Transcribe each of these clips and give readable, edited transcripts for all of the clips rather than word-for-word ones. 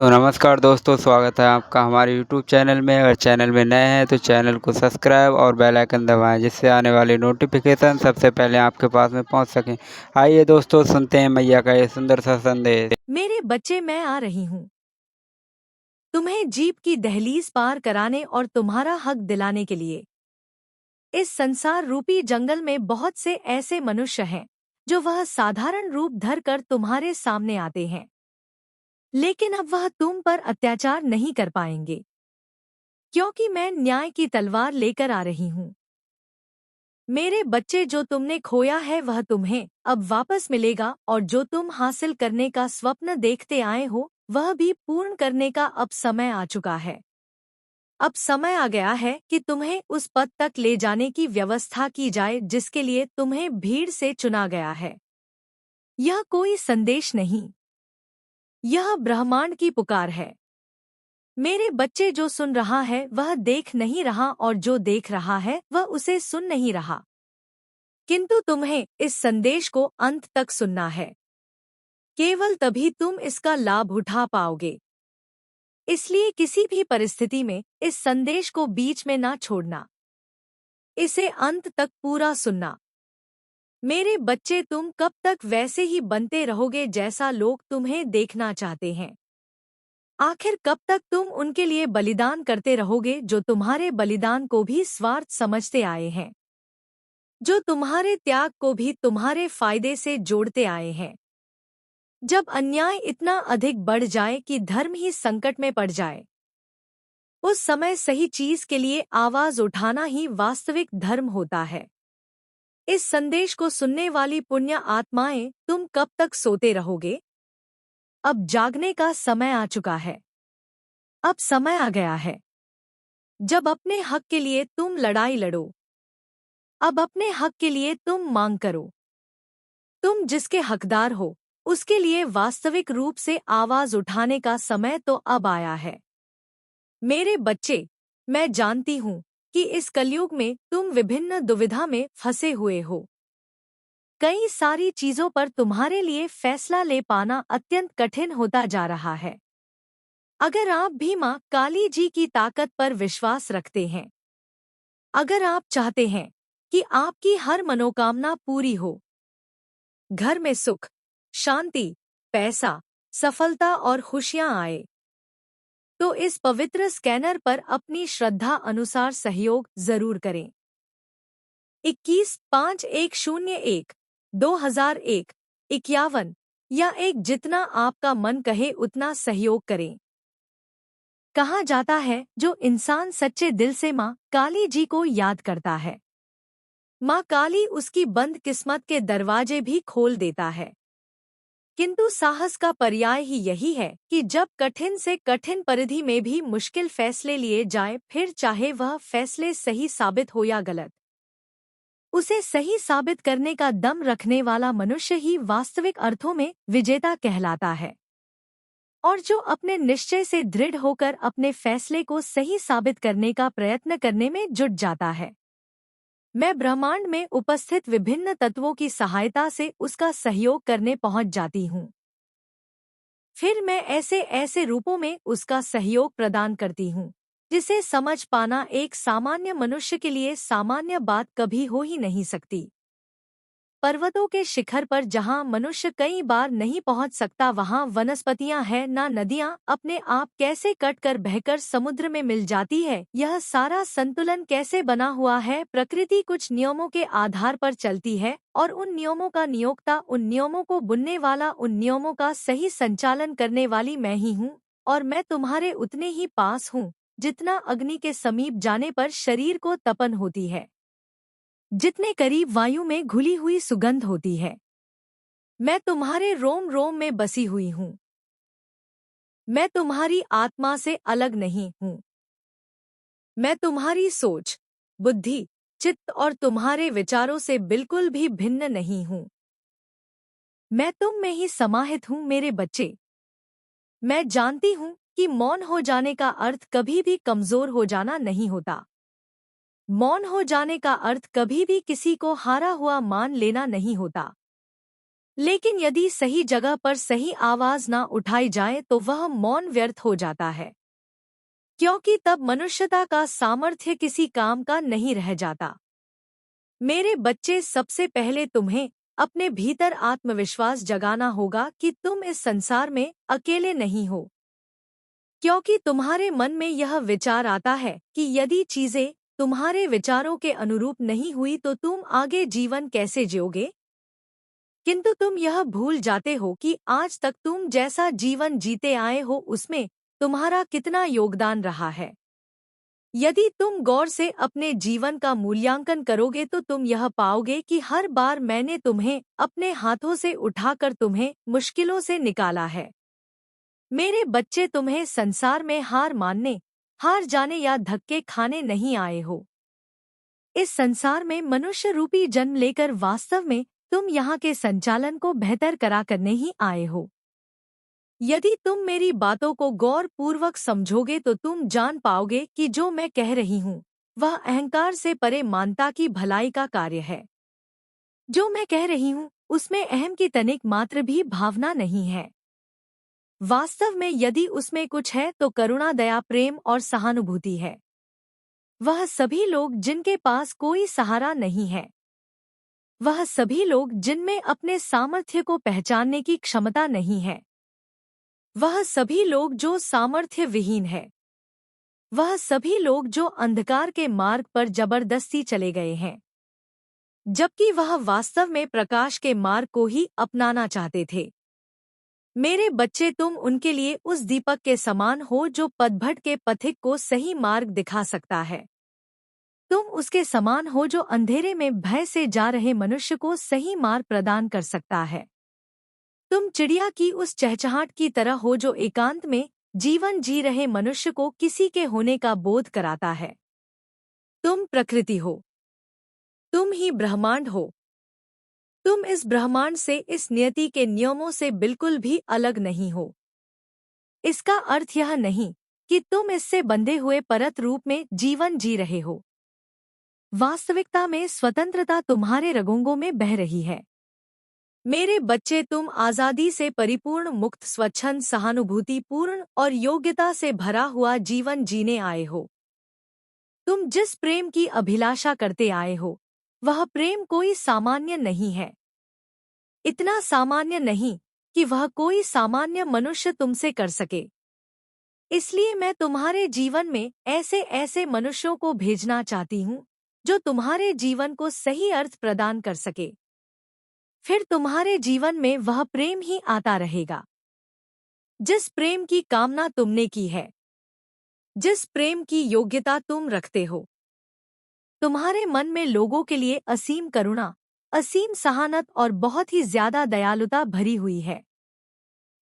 तो नमस्कार दोस्तों, स्वागत है आपका हमारे यूट्यूब चैनल में। अगर चैनल में नए हैं तो चैनल को सब्सक्राइब और बेल आइकन दबाएं, जिससे आने वाली नोटिफिकेशन सबसे पहले आपके पास में पहुंच सकें। आइए दोस्तों, सुनते हैं मैया का ये सुंदर सा संदेश। मेरे बच्चे, मैं आ रही हूँ तुम्हें जीप की दहलीज पार कराने और तुम्हारा हक दिलाने के लिए। इस संसार रूपी जंगल में बहुत से ऐसे मनुष्य हैं जो वह साधारण रूप धर कर तुम्हारे सामने आते हैं, लेकिन अब वह तुम पर अत्याचार नहीं कर पाएंगे, क्योंकि मैं न्याय की तलवार लेकर आ रही हूँ। मेरे बच्चे, जो तुमने खोया है वह तुम्हें अब वापस मिलेगा, और जो तुम हासिल करने का स्वप्न देखते आए हो वह भी पूर्ण करने का अब समय आ चुका है। अब समय आ गया है कि तुम्हें उस पद तक ले जाने की व्यवस्था की जाए जिसके लिए तुम्हें भीड़ से चुना गया है। यह कोई संदेश नहीं, यह ब्रह्मांड की पुकार है। मेरे बच्चे, जो सुन रहा है वह देख नहीं रहा, और जो देख रहा है वह उसे सुन नहीं रहा, किंतु तुम्हें इस संदेश को अंत तक सुनना है। केवल तभी तुम इसका लाभ उठा पाओगे। इसलिए किसी भी परिस्थिति में इस संदेश को बीच में ना छोड़ना, इसे अंत तक पूरा सुनना। मेरे बच्चे, तुम कब तक वैसे ही बनते रहोगे जैसा लोग तुम्हें देखना चाहते हैं? आखिर कब तक तुम उनके लिए बलिदान करते रहोगे जो तुम्हारे बलिदान को भी स्वार्थ समझते आए हैं, जो तुम्हारे त्याग को भी तुम्हारे फायदे से जोड़ते आए हैं? जब अन्याय इतना अधिक बढ़ जाए कि धर्म ही संकट में पड़ जाए, उस समय सही चीज के लिए आवाज उठाना ही वास्तविक धर्म होता है। इस संदेश को सुनने वाली पुण्य आत्माएं, तुम कब तक सोते रहोगे? अब जागने का समय आ चुका है। अब समय आ गया है जब अपने हक के लिए तुम लड़ाई लड़ो। अब अपने हक के लिए तुम मांग करो। तुम जिसके हकदार हो उसके लिए वास्तविक रूप से आवाज उठाने का समय तो अब आया है। मेरे बच्चे, मैं जानती हूँ कि इस कलयुग में तुम विभिन्न दुविधा में फंसे हुए हो। कई सारी चीजों पर तुम्हारे लिए फैसला ले पाना अत्यंत कठिन होता जा रहा है। अगर आप भी माँ काली जी की ताकत पर विश्वास रखते हैं, अगर आप चाहते हैं कि आपकी हर मनोकामना पूरी हो, घर में सुख, शांति, पैसा, सफलता और खुशियां आए, तो इस पवित्र स्कैनर पर अपनी श्रद्धा अनुसार सहयोग जरूर करें। 21 5 1 0 1 2001 51 या एक, जितना आपका मन कहे उतना सहयोग करें। कहा जाता है, जो इंसान सच्चे दिल से माँ काली जी को याद करता है, माँ काली उसकी बंद किस्मत के दरवाजे भी खोल देता है। किंतु साहस का पर्याय ही यही है कि जब कठिन से कठिन परिधि में भी मुश्किल फैसले लिए जाए, फिर चाहे वह फैसले सही साबित हो या गलत, उसे सही साबित करने का दम रखने वाला मनुष्य ही वास्तविक अर्थों में विजेता कहलाता है। और जो अपने निश्चय से दृढ़ होकर अपने फैसले को सही साबित करने का प्रयत्न करने में जुट जाता है, मैं ब्रह्मांड में उपस्थित विभिन्न तत्वों की सहायता से उसका सहयोग करने पहुंच जाती हूँ। फिर मैं ऐसे ऐसे रूपों में उसका सहयोग प्रदान करती हूँ जिसे समझ पाना एक सामान्य मनुष्य के लिए सामान्य बात कभी हो ही नहीं सकती। पर्वतों के शिखर पर जहाँ मनुष्य कई बार नहीं पहुँच सकता, वहाँ वनस्पतियाँ हैं ना नदियाँ अपने आप कैसे कट कर बहकर समुद्र में मिल जाती है। यह सारा संतुलन कैसे बना हुआ है? प्रकृति कुछ नियमों के आधार पर चलती है, और उन नियमों का नियोक्ता, उन नियमों को बुनने वाला, उन नियमों का सही संचालन करने वाली मैं ही हूँ। और मैं तुम्हारे उतने ही पास हूँ जितना अग्नि के समीप जाने पर शरीर को तपन होती है, जितने करीब वायु में घुली हुई सुगंध होती है। मैं तुम्हारे रोम रोम में बसी हुई हूँ। मैं तुम्हारी आत्मा से अलग नहीं हूँ। मैं तुम्हारी सोच, बुद्धि, चित्त और तुम्हारे विचारों से बिल्कुल भी भिन्न नहीं हूँ। मैं तुम में ही समाहित हूँ मेरे बच्चे। मैं जानती हूँ कि मौन हो जाने का अर्थ कभी भी कमजोर हो जाना नहीं होता। मौन हो जाने का अर्थ कभी भी किसी को हारा हुआ मान लेना नहीं होता। लेकिन यदि सही जगह पर सही आवाज ना उठाई जाए तो वह मौन व्यर्थ हो जाता है, क्योंकि तब मनुष्यता का सामर्थ्य किसी काम का नहीं रह जाता। मेरे बच्चे, सबसे पहले तुम्हें अपने भीतर आत्मविश्वास जगाना होगा कि तुम इस संसार में अकेले नहीं हो। क्योंकि तुम्हारे मन में यह विचार आता है कि यदि चीजें तुम्हारे विचारों के अनुरूप नहीं हुई तो तुम आगे जीवन कैसे जियोगे। किंतु तुम यह भूल जाते हो कि आज तक तुम जैसा जीवन जीते आए हो उसमें तुम्हारा कितना योगदान रहा है। यदि तुम गौर से अपने जीवन का मूल्यांकन करोगे तो तुम यह पाओगे कि हर बार मैंने तुम्हें अपने हाथों से उठाकर तुम्हें मुश्किलों से निकाला है। मेरे बच्चे, तुम्हें संसार में हार मानने, हार जाने या धक्के खाने नहीं आए हो। इस संसार में मनुष्य रूपी जन्म लेकर वास्तव में तुम यहाँ के संचालन को बेहतर करा करने ही आए हो। यदि तुम मेरी बातों को गौर पूर्वक समझोगे तो तुम जान पाओगे कि जो मैं कह रही हूँ वह अहंकार से परे मानता की भलाई का कार्य है। जो मैं कह रही हूँ उसमें अहम की तनिक मात्र भी भावना नहीं है। वास्तव में यदि उसमें कुछ है तो करुणा, दया, प्रेम और सहानुभूति है। वह सभी लोग जिनके पास कोई सहारा नहीं है, वह सभी लोग जिनमें अपने सामर्थ्य को पहचानने की क्षमता नहीं है, वह सभी लोग जो सामर्थ्य विहीन है, वह सभी लोग जो अंधकार के मार्ग पर जबरदस्ती चले गए हैं, जबकि वह वास्तव में प्रकाश के मार्ग को ही अपनाना चाहते थे। मेरे बच्चे, तुम उनके लिए उस दीपक के समान हो जो पथभट के पथिक को सही मार्ग दिखा सकता है। तुम उसके समान हो जो अंधेरे में भय से जा रहे मनुष्य को सही मार्ग प्रदान कर सकता है। तुम चिड़िया की उस चहचहाट की तरह हो जो एकांत में जीवन जी रहे मनुष्य को किसी के होने का बोध कराता है। तुम प्रकृति हो, तुम ही ब्रह्मांड हो। तुम इस ब्रह्मांड से, इस नियति के नियमों से बिल्कुल भी अलग नहीं हो। इसका अर्थ यह नहीं कि तुम इससे बंधे हुए परत रूप में जीवन जी रहे हो। वास्तविकता में स्वतंत्रता तुम्हारे रगोंगों में बह रही है। मेरे बच्चे, तुम आजादी से परिपूर्ण, मुक्त, स्वच्छंद, सहानुभूतिपूर्ण और योग्यता से भरा हुआ जीवन जीने आए हो। तुम जिस प्रेम की अभिलाषा करते आए हो वह प्रेम कोई सामान्य नहीं है। इतना सामान्य नहीं कि वह कोई सामान्य मनुष्य तुमसे कर सके। इसलिए मैं तुम्हारे जीवन में ऐसे ऐसे मनुष्यों को भेजना चाहती हूँ जो तुम्हारे जीवन को सही अर्थ प्रदान कर सके। फिर तुम्हारे जीवन में वह प्रेम ही आता रहेगा जिस प्रेम की कामना तुमने की है, जिस प्रेम की योग्यता तुम रखते हो। तुम्हारे मन में लोगों के लिए असीम करुणा, असीम सहानत और बहुत ही ज्यादा दयालुता भरी हुई है।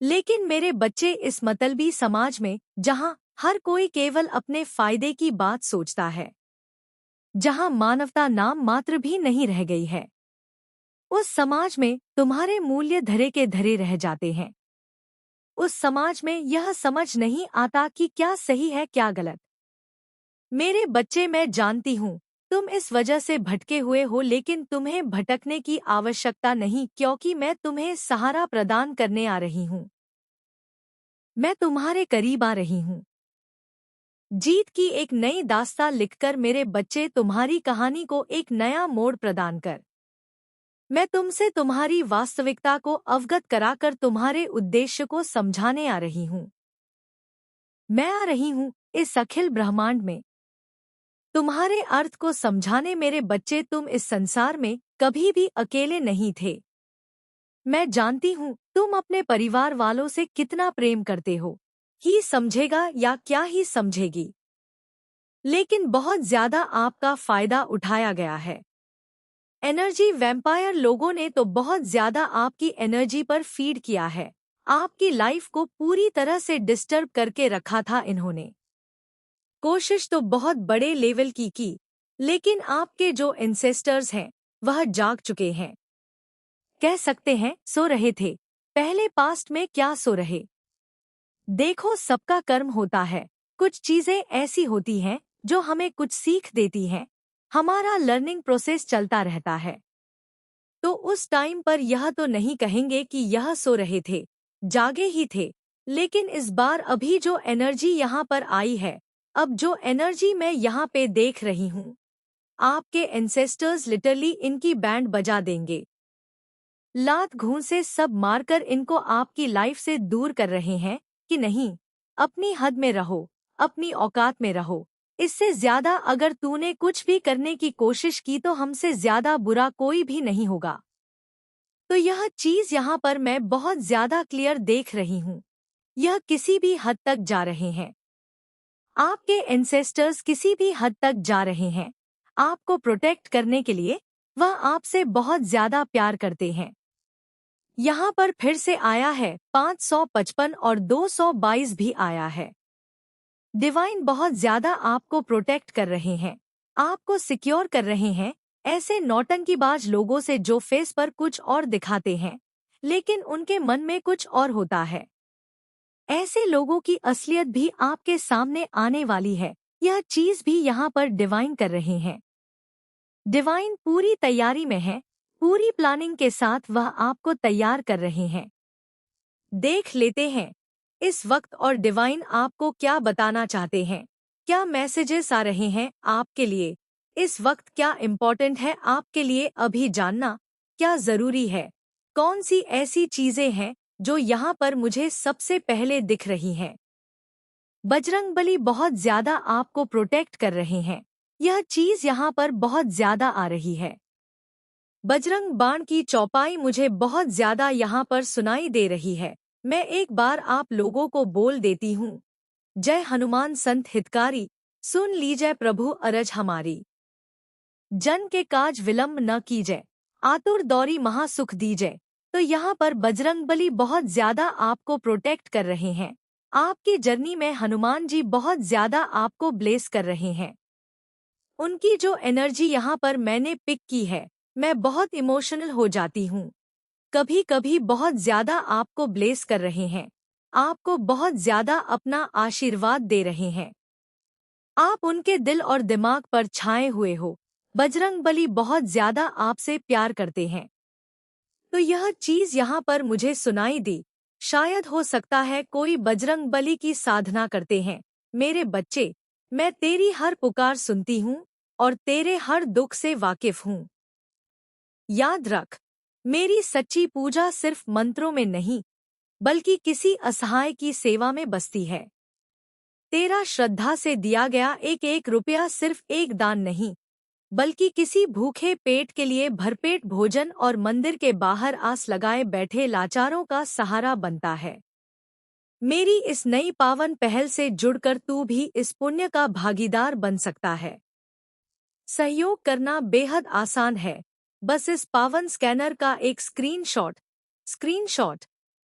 लेकिन मेरे बच्चे, इस मतलबी समाज में जहां हर कोई केवल अपने फायदे की बात सोचता है, जहां मानवता नाम मात्र भी नहीं रह गई है, उस समाज में तुम्हारे मूल्य धरे के धरे रह जाते हैं। उस समाज में यह समझ नहीं आता कि क्या सही है क्या गलत। मेरे बच्चे, मैं जानती हूँ तुम इस वजह से भटके हुए हो, लेकिन तुम्हें भटकने की आवश्यकता नहीं, क्योंकि मैं तुम्हें सहारा प्रदान करने आ रही हूँ। मैं तुम्हारे करीब आ रही हूँ। जीत की एक नई दास्तां लिखकर मेरे बच्चे, तुम्हारी कहानी को एक नया मोड़ प्रदान कर मैं तुमसे तुम्हारी वास्तविकता को अवगत कराकर तुम्हारे उद्देश्य को समझाने आ रही हूँ। मैं आ रही हूँ इस अखिल ब्रह्मांड में तुम्हारे अर्थ को समझाने। मेरे बच्चे, तुम इस संसार में कभी भी अकेले नहीं थे। मैं जानती हूँ तुम अपने परिवार वालों से कितना प्रेम करते हो, ही समझेगा या क्या ही समझेगी, लेकिन बहुत ज्यादा आपका फायदा उठाया गया है। एनर्जी वैम्पायर लोगों ने तो बहुत ज्यादा आपकी एनर्जी पर फीड किया है। आपकी लाइफ को पूरी तरह से डिस्टर्ब करके रखा था इन्होंने। कोशिश तो बहुत बड़े लेवल की, लेकिन आपके जो एंसेस्टर्स हैं वह जाग चुके हैं। कह सकते हैं सो रहे थे। पहले पास्ट में क्या सो रहे। देखो, सबका कर्म होता है। कुछ चीजें ऐसी होती हैं जो हमें कुछ सीख देती हैं। हमारा लर्निंग प्रोसेस चलता रहता है। तो उस टाइम पर यह तो नहीं कहेंगे कि यह सो रहे थे, जागे ही थे। लेकिन इस बार अभी जो एनर्जी यहाँ पर आई है, अब जो एनर्जी मैं यहाँ पे देख रही हूँ, आपके एंसेस्टर्स लिटरली इनकी बैंड बजा देंगे। लात घूंसे सब मारकर इनको आपकी लाइफ से दूर कर रहे हैं कि नहीं, अपनी हद में रहो, अपनी औकात में रहो। इससे ज्यादा अगर तूने कुछ भी करने की कोशिश की तो हमसे ज्यादा बुरा कोई भी नहीं होगा। तो यह चीज यहाँ पर मैं बहुत ज्यादा क्लियर देख रही हूँ। यह किसी भी हद तक जा रहे हैं, आपके एंसेस्टर्स किसी भी हद तक जा रहे हैं आपको प्रोटेक्ट करने के लिए। वह आपसे बहुत ज्यादा प्यार करते हैं। यहाँ पर फिर से आया है 555 और 222 भी आया है। डिवाइन बहुत ज्यादा आपको प्रोटेक्ट कर रहे हैं, आपको सिक्योर कर रहे हैं ऐसे नौटंकीबाज लोगों से जो फेस पर कुछ और दिखाते हैं लेकिन उनके मन में कुछ और होता है। ऐसे लोगों की असलियत भी आपके सामने आने वाली है। यह चीज भी यहाँ पर डिवाइन कर रहे हैं। डिवाइन पूरी तैयारी में है, पूरी प्लानिंग के साथ वह आपको तैयार कर रहे हैं। देख लेते हैं इस वक्त और डिवाइन आपको क्या बताना चाहते हैं, क्या मैसेजेस आ रहे हैं आपके लिए इस वक्त, क्या इम्पोर्टेंट है आपके लिए अभी जानना, क्या जरूरी है, कौन सी ऐसी चीजें हैं जो यहाँ पर मुझे सबसे पहले दिख रही हैं। बजरंगबली बहुत ज्यादा आपको प्रोटेक्ट कर रहे हैं, यह चीज यहाँ पर बहुत ज्यादा आ रही है। बजरंग बाण की चौपाई मुझे बहुत ज्यादा यहाँ पर सुनाई दे रही है। मैं एक बार आप लोगों को बोल देती हूँ, जय हनुमान संत हितकारी, सुन लीजय प्रभु अरज हमारी। जन के काज विलंब न कीजय, आतुर दौरी महासुख दीजय। तो यहाँ पर बजरंगबली बहुत ज्यादा आपको प्रोटेक्ट कर रहे हैं। आपकी जर्नी में हनुमान जी बहुत ज्यादा आपको ब्लेस कर रहे हैं। उनकी जो एनर्जी यहाँ पर मैंने पिक की है, मैं बहुत इमोशनल हो जाती हूँ। कभी कभी बहुत ज्यादा आपको ब्लेस कर रहे हैं, आपको बहुत ज्यादा अपना आशीर्वाद दे रहे हैं। आप उनके दिल और दिमाग पर छाए हुए हो। बजरंगबली बहुत ज्यादा आपसे प्यार करते हैं। तो यह चीज यहाँ पर मुझे सुनाई दी। शायद हो सकता है कोई बजरंगबली की साधना करते हैं। मेरे बच्चे, मैं तेरी हर पुकार सुनती हूँ और तेरे हर दुख से वाकिफ हूँ। याद रख, मेरी सच्ची पूजा सिर्फ मंत्रों में नहीं बल्कि किसी असहाय की सेवा में बसती है। तेरा श्रद्धा से दिया गया एक एक रुपया सिर्फ एक दान नहीं बल्कि किसी भूखे पेट के लिए भरपेट भोजन और मंदिर के बाहर आस लगाए बैठे लाचारों का सहारा बनता है। मेरी इस नई पावन पहल से जुड़कर तू भी इस पुण्य का भागीदार बन सकता है। सहयोग करना बेहद आसान है, बस इस पावन स्कैनर का एक स्क्रीनशॉट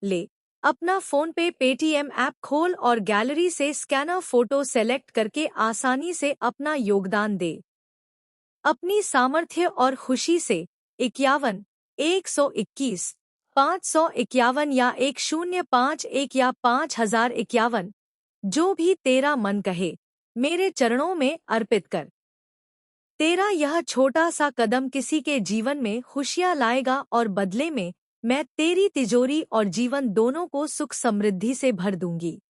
ले, अपना फोन पे पेटीएम ऐप खोल और गैलरी से स्कैनर फोटो सेलेक्ट करके आसानी से अपना योगदान दे। अपनी सामर्थ्य और खुशी से 51, 121, 551 या 1051 या 5051, जो भी तेरा मन कहे, मेरे चरणों में अर्पित कर। तेरा यह छोटा सा कदम किसी के जीवन में खुशियाँ लाएगा और बदले में मैं तेरी तिजोरी और जीवन दोनों को सुख समृद्धि से भर दूंगी।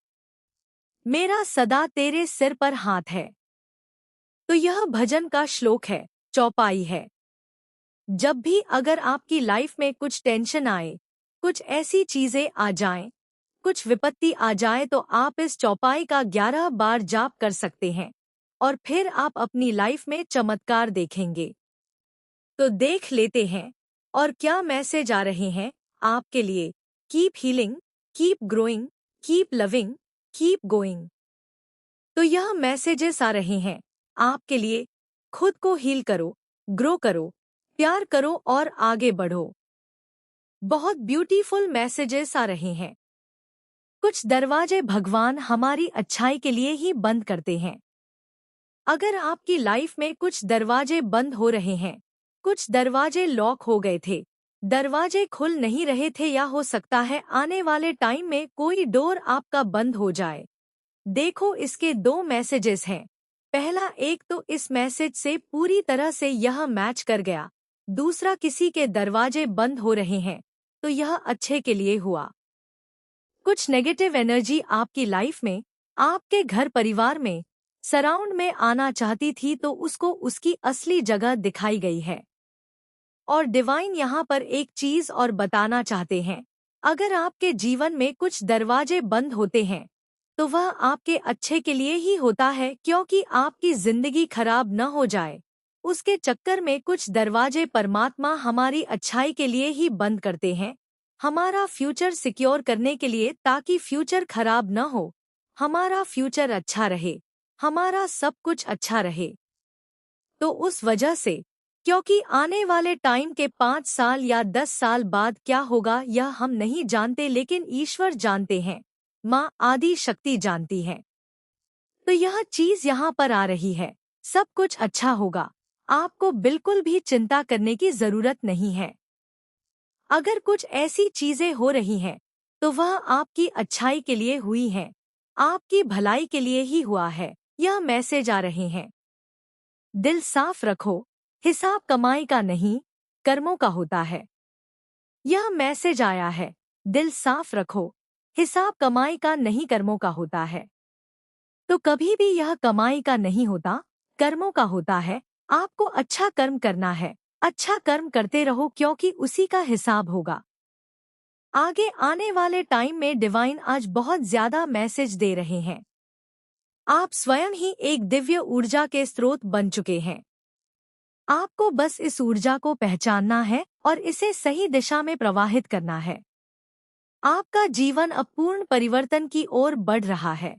मेरा सदा तेरे सिर पर हाथ है। तो यह भजन का श्लोक है, चौपाई है। जब भी अगर आपकी लाइफ में कुछ टेंशन आए, कुछ ऐसी चीजें आ जाएं, कुछ विपत्ति आ जाए तो आप इस चौपाई का 11 बार जाप कर सकते हैं और फिर आप अपनी लाइफ में चमत्कार देखेंगे। तो देख लेते हैं और क्या मैसेज आ रहे हैं आपके लिए। Keep healing, keep growing, keep loving, keep going. तो यह मैसेजेस आ रहे हैं आपके लिए। खुद को हील करो, ग्रो करो, प्यार करो और आगे बढ़ो। बहुत ब्यूटीफुल मैसेजेस आ रहे हैं। कुछ दरवाजे भगवान हमारी अच्छाई के लिए ही बंद करते हैं। अगर आपकी लाइफ में कुछ दरवाजे बंद हो रहे हैं, कुछ दरवाजे लॉक हो गए थे, दरवाजे खुल नहीं रहे थे, या हो सकता है आने वाले टाइम में कोई डोर आपका बंद हो जाए। देखो, इसके 2 मैसेजेस हैं। पहला एक तो इस मैसेज से पूरी तरह से यह मैच कर गया दूसरा किसी के दरवाजे बंद हो रहे हैं, तो यह अच्छे के लिए हुआ। कुछ नेगेटिव एनर्जी आपकी लाइफ में, आपके घर परिवार में, सराउंड में आना चाहती थी, तो उसको उसकी असली जगह दिखाई गई है। और डिवाइन यहाँ पर एक चीज और बताना चाहते हैं, अगर आपके जीवन में कुछ दरवाजे बंद होते हैं तो वह आपके अच्छे के लिए ही होता है, क्योंकि आपकी जिंदगी खराब न हो जाए। उसके चक्कर में कुछ दरवाजे परमात्मा हमारी अच्छाई के लिए ही बंद करते हैं, हमारा फ्यूचर सिक्योर करने के लिए, ताकि फ्यूचर खराब न हो, हमारा फ्यूचर अच्छा रहे, हमारा सब कुछ अच्छा रहे। तो उस वजह से, क्योंकि आने वाले टाइम के 5 साल या 10 साल बाद क्या होगा यह हम नहीं जानते, लेकिन ईश्वर जानते हैं, माँ आदि शक्ति जानती है। तो यह चीज यहाँ पर आ रही है, सब कुछ अच्छा होगा, आपको बिल्कुल भी चिंता करने की जरूरत नहीं है। अगर कुछ ऐसी चीजें हो रही हैं तो वह आपकी अच्छाई के लिए हुई हैं, आपकी भलाई के लिए ही हुआ है। यह मैसेज आ रहे हैं, दिल साफ रखो, हिसाब कमाई का नहीं, कर्मों का होता है। यह मैसेज आया है, दिल साफ रखो, हिसाब कमाई का नहीं, कर्मों का होता है। तो कभी भी यह कमाई का नहीं होता, कर्मों का होता है। आपको अच्छा कर्म करना है, अच्छा कर्म करते रहो, क्योंकि उसी का हिसाब होगा। आगे आने वाले टाइम में डिवाइन आज बहुत ज्यादा मैसेज दे रहे हैं। आप स्वयं ही एक दिव्य ऊर्जा के स्रोत बन चुके हैं। आपको बस इस ऊर्जा को पहचानना है और इसे सही दिशा में प्रवाहित करना है। आपका जीवन अब पूर्ण परिवर्तन की ओर बढ़ रहा है।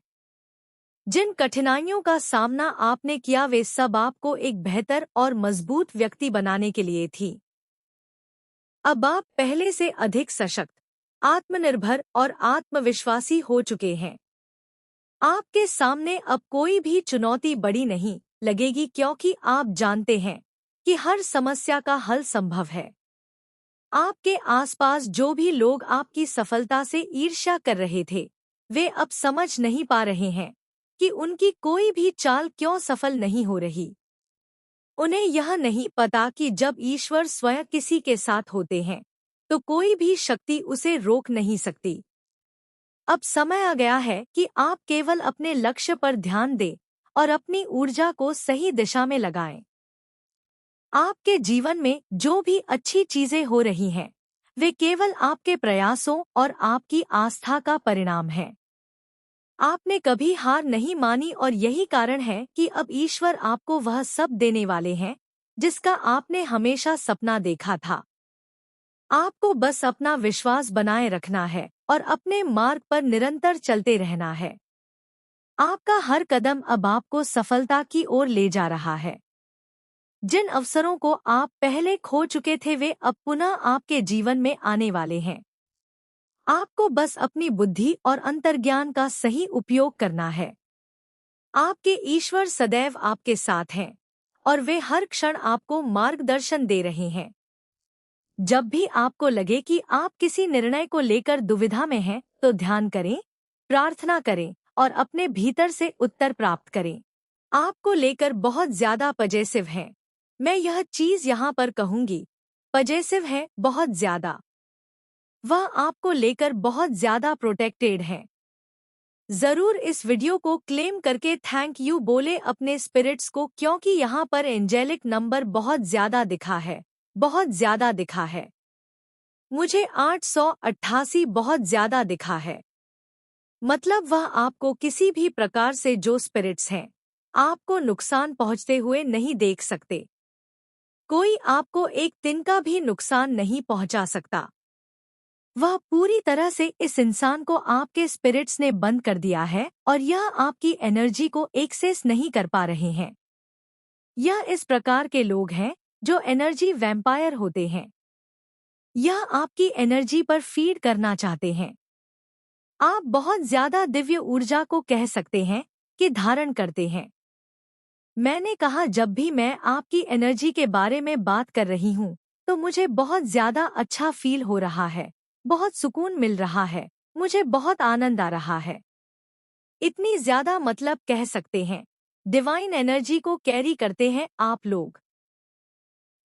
जिन कठिनाइयों का सामना आपने किया वे सब आपको एक बेहतर और मजबूत व्यक्ति बनाने के लिए थी। अब आप पहले से अधिक सशक्त, आत्मनिर्भर और आत्मविश्वासी हो चुके हैं। आपके सामने अब कोई भी चुनौती बड़ी नहीं लगेगी, क्योंकि आप जानते हैं कि हर समस्या का हल संभव है। आपके आसपास जो भी लोग आपकी सफलता से ईर्ष्या कर रहे थे, वे अब समझ नहीं पा रहे हैं कि उनकी कोई भी चाल क्यों सफल नहीं हो रही। उन्हें यह नहीं पता कि जब ईश्वर स्वयं किसी के साथ होते हैं तो कोई भी शक्ति उसे रोक नहीं सकती। अब समय आ गया है कि आप केवल अपने लक्ष्य पर ध्यान दें और अपनी ऊर्जा को सही दिशा में लगाएं। आपके जीवन में जो भी अच्छी चीजें हो रही हैं, वे केवल आपके प्रयासों और आपकी आस्था का परिणाम है। आपने कभी हार नहीं मानी और यही कारण है कि अब ईश्वर आपको वह सब देने वाले हैं जिसका आपने हमेशा सपना देखा था। आपको बस अपना विश्वास बनाए रखना है और अपने मार्ग पर निरंतर चलते रहना है। आपका हर कदम अब आपको सफलता की ओर ले जा रहा है। जिन अवसरों को आप पहले खो चुके थे वे अब पुनः आपके जीवन में आने वाले हैं। आपको बस अपनी बुद्धि और अंतर्ज्ञान का सही उपयोग करना है। आपके ईश्वर सदैव आपके साथ हैं और वे हर क्षण आपको मार्गदर्शन दे रहे हैं। जब भी आपको लगे कि आप किसी निर्णय को लेकर दुविधा में हैं, तो ध्यान करें, प्रार्थना करें और अपने भीतर से उत्तर प्राप्त करें। आपको लेकर बहुत ज्यादा पॉजिटिव हैं। मैं यह चीज यहाँ पर कहूंगी, पॉजिटिव है बहुत ज्यादा। वह आपको लेकर बहुत ज्यादा प्रोटेक्टेड है। जरूर इस वीडियो को क्लेम करके थैंक यू बोले अपने स्पिरिट्स को, क्योंकि यहाँ पर एंजेलिक नंबर बहुत ज्यादा दिखा है, बहुत ज्यादा दिखा है। मुझे 888 बहुत ज्यादा दिखा है। मतलब वह आपको किसी भी प्रकार से जो स्पिरिट्स हैं, आपको नुकसान पहुंचते हुए नहीं देख सकते। कोई आपको एक तिनका भी नुकसान नहीं पहुंचा सकता। वह पूरी तरह से इस इंसान को आपके स्पिरिट्स ने बंद कर दिया है और यह आपकी एनर्जी को एक्सेस नहीं कर पा रहे हैं। यह इस प्रकार के लोग हैं जो एनर्जी वैम्पायर होते हैं। यह आपकी एनर्जी पर फीड करना चाहते हैं। आप बहुत ज्यादा दिव्य ऊर्जा को कह सकते हैं कि धारण करते हैं। मैंने कहा जब भी मैं आपकी एनर्जी के बारे में बात कर रही हूँ तो मुझे बहुत ज्यादा अच्छा फील हो रहा है, बहुत सुकून मिल रहा है, मुझे बहुत आनंद आ रहा है। इतनी ज्यादा मतलब कह सकते हैं डिवाइन एनर्जी को कैरी करते हैं आप लोग।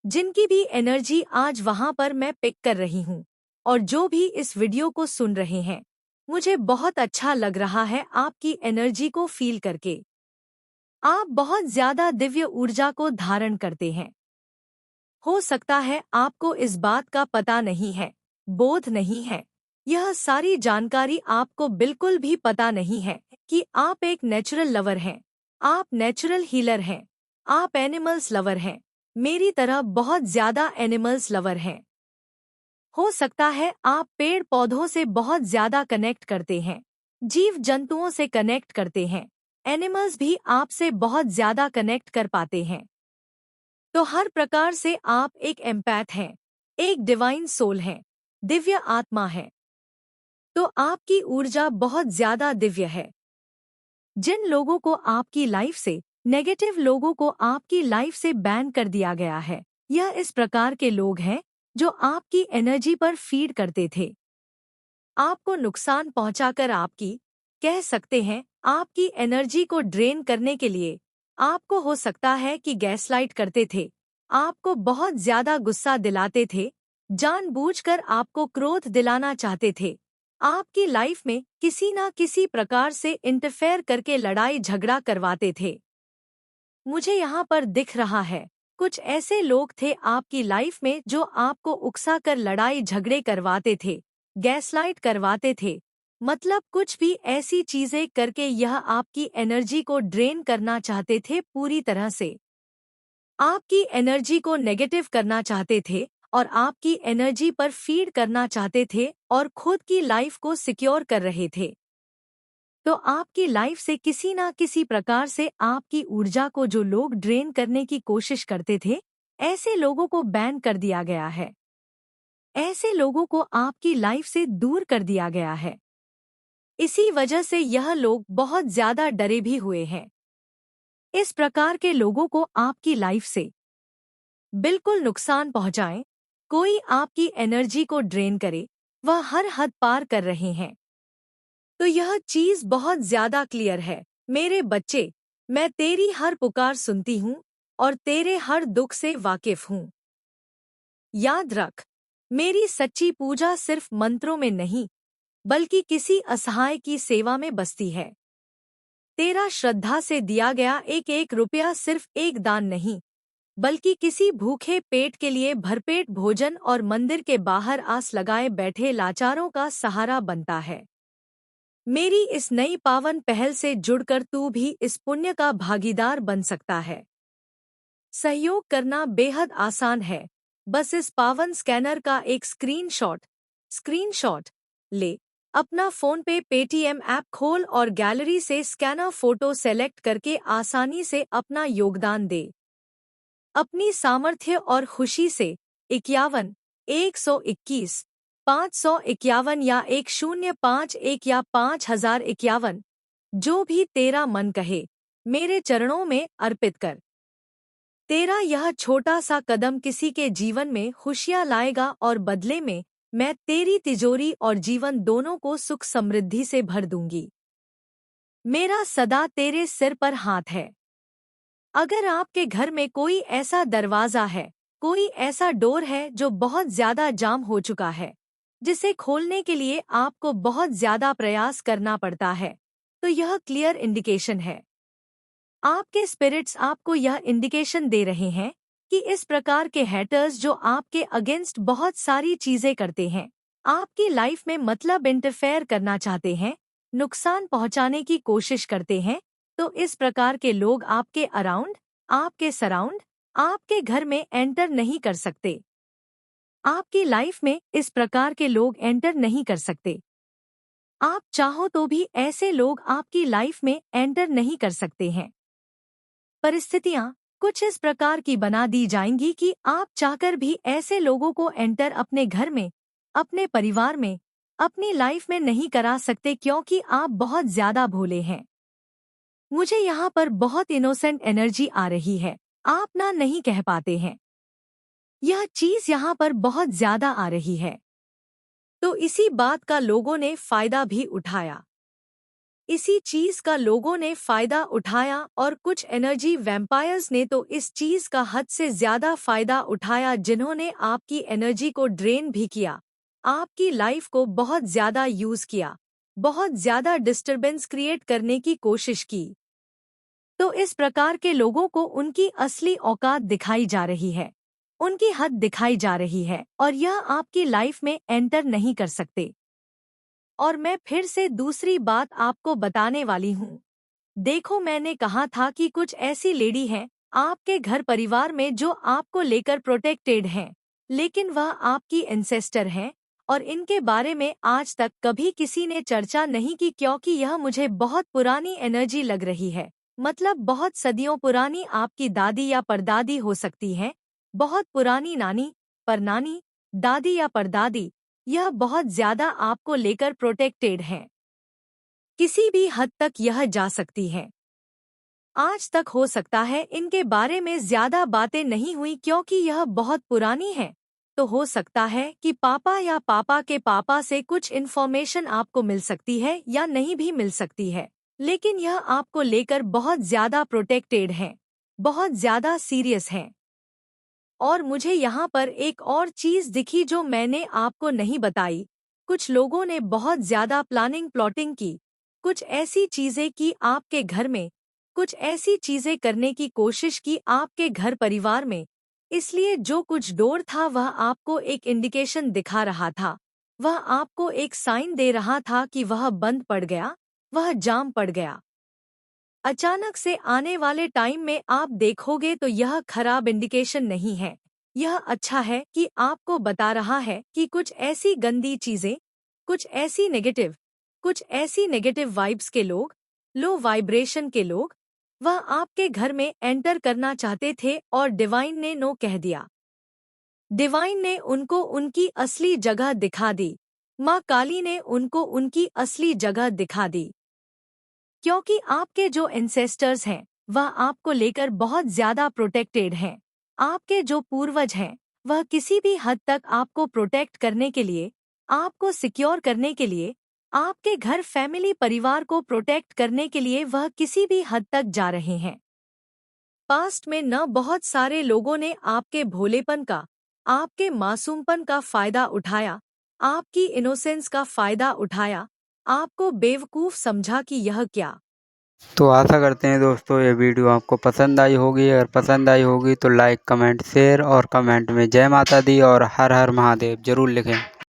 जिनकी भी एनर्जी आज वहां पर मैं पिक कर रही हूँ, और जो भी इस वीडियो को सुन रहे हैं, मुझे बहुत अच्छा लग रहा है आपकी एनर्जी को फील करके। आप बहुत ज्यादा दिव्य ऊर्जा को धारण करते हैं। हो सकता है आपको इस बात का पता नहीं है, बोध नहीं है, यह सारी जानकारी आपको बिल्कुल भी पता नहीं है कि आप एक नेचुरल लवर हैं, आप नेचुरल हीलर हैं, आप एनिमल्स लवर हैं, मेरी तरह बहुत ज्यादा एनिमल्स लवर हैं। हो सकता है आप पेड़ पौधों से बहुत ज्यादा कनेक्ट करते हैं, जीव जंतुओं से कनेक्ट करते हैं, एनिमल्स भी आपसे बहुत ज्यादा कनेक्ट कर पाते हैं। तो हर प्रकार से आप एक एम्पैथ हैं, एक डिवाइन सोल हैं, दिव्य आत्मा है। तो आपकी ऊर्जा बहुत ज्यादा दिव्य है। जिन लोगों को आपकी लाइफ से, नेगेटिव लोगों को आपकी लाइफ से बैन कर दिया गया है, यह इस प्रकार के लोग हैं जो आपकी एनर्जी पर फीड करते थे, आपको नुकसान पहुंचाकर आपकी, कह सकते हैं, आपकी एनर्जी को ड्रेन करने के लिए। आपको हो सकता है कि गैसलाइट करते थे, आपको बहुत ज्यादा गुस्सा दिलाते थे, जानबूझकर आपको क्रोध दिलाना चाहते थे, आपकी लाइफ में किसी ना किसी प्रकार से इंटरफेयर करके लड़ाई झगड़ा करवाते थे। मुझे यहाँ पर दिख रहा है कुछ ऐसे लोग थे आपकी लाइफ में जो आपको उकसा कर लड़ाई झगड़े करवाते थे, गैसलाइट करवाते थे, मतलब कुछ भी ऐसी चीजें करके यह आपकी एनर्जी को ड्रेन करना चाहते थे पूरी तरह से। आपकी एनर्जी को नेगेटिव करना चाहते थे और आपकी एनर्जी पर फीड करना चाहते थे और खुद की लाइफ को सिक्योर कर रहे थे। तो आपकी लाइफ से किसी ना किसी प्रकार से आपकी ऊर्जा को जो लोग ड्रेन करने की कोशिश करते थे, ऐसे लोगों को बैन कर दिया गया है, ऐसे लोगों को आपकी लाइफ से दूर कर दिया गया है। इसी वजह से यह लोग बहुत ज्यादा डरे भी हुए हैं। इस प्रकार के लोगों को आपकी लाइफ से बिल्कुल नुकसान पहुंचाएं, कोई आपकी एनर्जी को ड्रेन करे, वह हर हद पार कर रहे हैं। तो यह चीज बहुत ज्यादा क्लियर है मेरे बच्चे, मैं तेरी हर पुकार सुनती हूँ और तेरे हर दुख से वाकिफ हूँ। याद रख, मेरी सच्ची पूजा सिर्फ मंत्रों में नहीं, बल्कि किसी असहाय की सेवा में बसती है। तेरा श्रद्धा से दिया गया एक एक रुपया सिर्फ एक दान नहीं, बल्कि किसी भूखे पेट के लिए भरपेट भोजन और मंदिर के बाहर आस लगाए बैठे लाचारों का सहारा बनता है। मेरी इस नई पावन पहल से जुड़कर तू भी इस पुण्य का भागीदार बन सकता है। सहयोग करना बेहद आसान है, बस इस पावन स्कैनर का एक स्क्रीनशॉट ले, अपना फोन पे पेटीएम ऐप खोल और गैलरी से स्कैनर फोटो सेलेक्ट करके आसानी से अपना योगदान दे। अपनी सामर्थ्य और खुशी से 51, 121, 551 या 1051 या 5051, जो भी तेरा मन कहे, मेरे चरणों में अर्पित कर। तेरा यह छोटा सा कदम किसी के जीवन में खुशियां लाएगा और बदले में मैं तेरी तिजोरी और जीवन दोनों को सुख समृद्धि से भर दूंगी। मेरा सदा तेरे सिर पर हाथ है। अगर आपके घर में कोई ऐसा दरवाजा है, कोई ऐसा डोर है जो बहुत ज्यादा जाम हो चुका है, जिसे खोलने के लिए आपको बहुत ज्यादा प्रयास करना पड़ता है, तो यह क्लियर इंडिकेशन है। आपके स्पिरिट्स आपको यह इंडिकेशन दे रहे हैं कि इस प्रकार के हैटर्स जो आपके अगेंस्ट बहुत सारी चीजें करते हैं, आपकी लाइफ में मतलब इंटरफेयर करना चाहते हैं, नुकसान पहुंचाने की कोशिश करते हैं, तो इस प्रकार के लोग आपके अराउंड, आपके सराउंड, आपके घर में एंटर नहीं कर सकते। आपकी लाइफ में इस प्रकार के लोग एंटर नहीं कर सकते। आप चाहो तो भी ऐसे लोग आपकी लाइफ में एंटर नहीं कर सकते हैं। परिस्थितियां कुछ इस प्रकार की बना दी जाएंगी कि आप चाहकर भी ऐसे लोगों को एंटर अपने घर में, अपने परिवार में, अपनी लाइफ में नहीं करा सकते, क्योंकि आप बहुत ज्यादा भोले हैं। मुझे यहाँ पर बहुत इनोसेंट एनर्जी आ रही है, आप ना नहीं कह पाते हैं। यह चीज यहाँ पर बहुत ज्यादा आ रही है। तो इसी बात का लोगों ने फायदा भी उठाया। इसी चीज का लोगों ने फायदा उठाया और कुछ एनर्जी वैम्पायर्स ने तो इस चीज का हद से ज्यादा फायदा उठाया, जिन्होंने आपकी एनर्जी को ड्रेन भी किया, आपकी लाइफ को बहुत ज्यादा यूज किया, बहुत ज्यादा डिस्टरबेंस क्रिएट करने की कोशिश की। तो इस प्रकार के लोगों को उनकी असली औकात दिखाई जा रही है, उनकी हद दिखाई जा रही है और यह आपकी लाइफ में एंटर नहीं कर सकते। और मैं फिर से दूसरी बात आपको बताने वाली हूँ। देखो, मैंने कहा था कि कुछ ऐसी लेडी हैं आपके घर परिवार में जो आपको लेकर प्रोटेक्टेड हैं, लेकिन वह आपकी एंसेस्टर हैं और इनके बारे में आज तक कभी किसी ने चर्चा नहीं की, क्योंकि यह मुझे बहुत पुरानी एनर्जी लग रही है। मतलब बहुत सदियों पुरानी आपकी दादी या परदादी हो सकती है, बहुत पुरानी नानी, परनानी, दादी या परदादी, यह बहुत ज्यादा आपको लेकर प्रोटेक्टेड हैं। किसी भी हद तक यह जा सकती है। आज तक हो सकता है इनके बारे में ज्यादा बातें नहीं हुई क्योंकि यह बहुत पुरानी है, तो हो सकता है कि पापा या पापा के पापा से कुछ इन्फॉर्मेशन आपको मिल सकती है या नहीं भी मिल सकती है, लेकिन यह आपको लेकर बहुत ज्यादा प्रोटेक्टेड हैं, बहुत ज्यादा सीरियस हैं। और मुझे यहाँ पर एक और चीज दिखी जो मैंने आपको नहीं बताई। कुछ लोगों ने बहुत ज्यादा प्लानिंग प्लॉटिंग की, कुछ ऐसी चीजें की आपके घर में, कुछ ऐसी चीजें करने की कोशिश की आपके घर परिवार में। इसलिए जो कुछ डोर था वह आपको एक इंडिकेशन दिखा रहा था, वह आपको एक साइन दे रहा था कि वह बंद पड़ गया, वह जाम पड़ गया। अचानक से आने वाले टाइम में आप देखोगे तो यह खराब इंडिकेशन नहीं है, यह अच्छा है कि आपको बता रहा है कि कुछ ऐसी गंदी चीजें, कुछ ऐसी नेगेटिव वाइब्स के लोग, लो वाइब्रेशन के लोग, वह आपके घर में एंटर करना चाहते थे और डिवाइन ने नो कह दिया। डिवाइन ने उनको उनकी असली जगह दिखा दी, माँ काली ने उनको उनकी असली जगह दिखा दी। क्योंकि आपके जो एंसेस्टर्स हैं वह आपको लेकर बहुत ज्यादा प्रोटेक्टेड हैं। आपके जो पूर्वज हैं वह किसी भी हद तक आपको प्रोटेक्ट करने के लिए, आपको सिक्योर करने के लिए, आपके घर फैमिली परिवार को प्रोटेक्ट करने के लिए वह किसी भी हद तक जा रहे हैं। पास्ट में न बहुत सारे लोगों ने आपके भोलेपन का, आपके मासूमपन का फायदा उठाया, आपकी इनोसेंस का फायदा उठाया, आपको बेवकूफ समझा कि यह क्या। तो आशा करते हैं दोस्तों ये वीडियो आपको पसंद आई होगी। अगर पसंद आई होगी तो लाइक, कमेंट, शेयर और कमेंट में जय माता दी और हर हर महादेव जरूर लिखें।